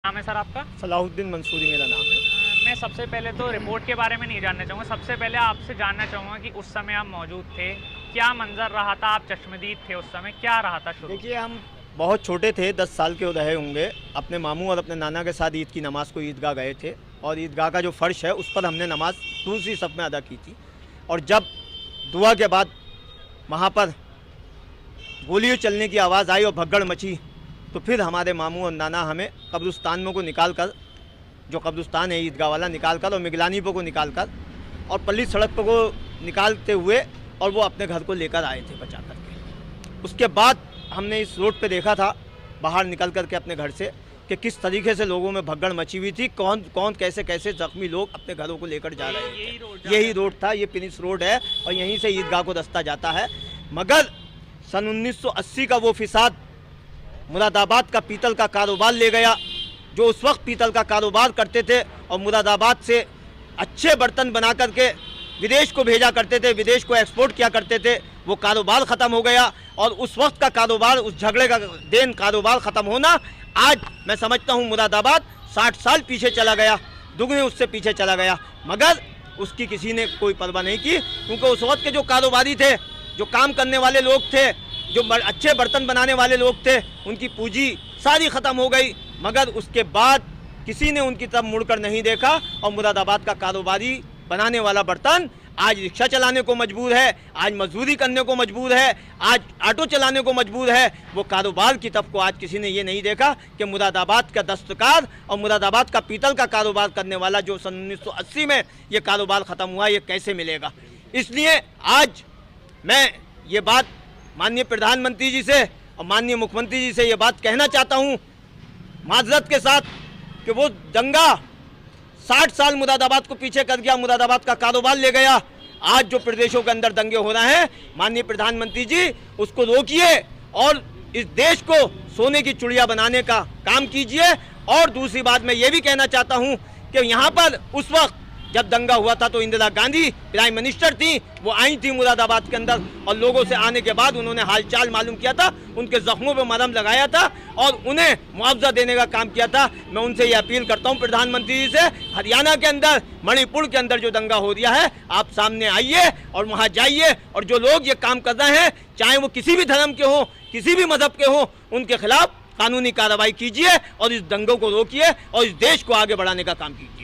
नाम है सर आपका? सलाहुद्दीन मंसूरी मेरा नाम है। मैं सबसे पहले तो रिपोर्ट के बारे में नहीं जानना चाहूँगा। सबसे पहले आपसे जानना चाहूँगा कि उस समय आप मौजूद थे, क्या मंजर रहा था? आप चश्मदीद थे उस समय, क्या रहा था शुरू? देखिए, हम बहुत छोटे थे, 10 साल के रहे होंगे। अपने मामू और अपने नाना के साथ ईद की नमाज़ को ईदगाह गए थे और ईदगाह का जो फ़र्श है उस पर हमने नमाज़ दूसरी सफ़ में अदा की थी। और जब दुआ के बाद वहाँ पर गोलियों चलने की आवाज़ आई और भगदड़ मची, तो फिर हमारे मामू और नाना हमें कब्रिस्तान में को निकाल कर, जो कब्रिस्तान है ईदगाह वाला, निकाल कर और मिगलानी पर को निकाल कर और पल्ली सड़क पर को निकालते हुए और वो अपने घर को लेकर आए थे बचा करके। उसके बाद हमने इस रोड पे देखा था बाहर निकल करके अपने घर से कि किस तरीके से लोगों में भगदड़ मची हुई थी, कौन कौन कैसे कैसे जख्मी लोग अपने घरों को लेकर जा रहे थे। यही रोड था, ये प्रिंस रोड है और यहीं से ईदगाह को रास्ता जाता है। मगर सन 1980 का वो फिसाद मुरादाबाद का पीतल का कारोबार ले गया। जो उस वक्त पीतल का कारोबार करते थे और मुरादाबाद से अच्छे बर्तन बना करके विदेश को भेजा करते थे, विदेश को एक्सपोर्ट किया करते थे, वो कारोबार ख़त्म हो गया। और उस वक्त का कारोबार, उस झगड़े का देन कारोबार ख़त्म होना, आज मैं समझता हूँ मुरादाबाद 60 साल पीछे चला गया, दुगने उससे पीछे चला गया। मगर उसकी किसी ने कोई परवाह नहीं की, क्योंकि उस वक्त के जो कारोबारी थे, जो काम करने वाले लोग थे, जो अच्छे बर्तन बनाने वाले लोग थे, उनकी पूंजी सारी ख़त्म हो गई। मगर उसके बाद किसी ने उनकी तरफ मुड़कर नहीं देखा और मुरादाबाद का कारोबारी बनाने वाला बर्तन आज रिक्शा चलाने को मजबूर है, आज मजदूरी करने को मजबूर है, आज ऑटो चलाने को मजबूर है। वो कारोबार की तरफ को आज किसी ने ये नहीं देखा कि मुरादाबाद का दस्तकार और मुरादाबाद का पीतल का कारोबार करने वाला जो सन 1980 में ये कारोबार ख़त्म हुआ, ये कैसे मिलेगा। इसलिए आज मैं ये बात माननीय प्रधानमंत्री जी से और माननीय मुख्यमंत्री जी से ये बात कहना चाहता हूँ माजरत के साथ कि वो दंगा 60 साल मुरादाबाद को पीछे कर गया, मुरादाबाद का कारोबार ले गया। आज जो प्रदेशों के अंदर दंगे हो रहे हैं, माननीय प्रधानमंत्री जी उसको रोकिए और इस देश को सोने की चिड़िया बनाने का काम कीजिए। और दूसरी बात मैं ये भी कहना चाहता हूँ कि यहाँ पर उस वक्त जब दंगा हुआ था तो इंदिरा गांधी प्राइम मिनिस्टर थी, वो आई थी मुरादाबाद के अंदर और लोगों से आने के बाद उन्होंने हालचाल मालूम किया था, उनके जख्मों पे मरहम लगाया था और उन्हें मुआवजा देने का काम किया था। मैं उनसे ये अपील करता हूँ प्रधानमंत्री जी से, हरियाणा के अंदर, मणिपुर के अंदर जो दंगा हो रहा है, आप सामने आइए और वहाँ जाइए और जो लोग ये काम कर रहे हैं, चाहे वो किसी भी धर्म के हों, किसी भी मजहब के हों, उनके खिलाफ कानूनी कार्रवाई कीजिए और इस दंगों को रोकिए और इस देश को आगे बढ़ाने का काम कीजिए।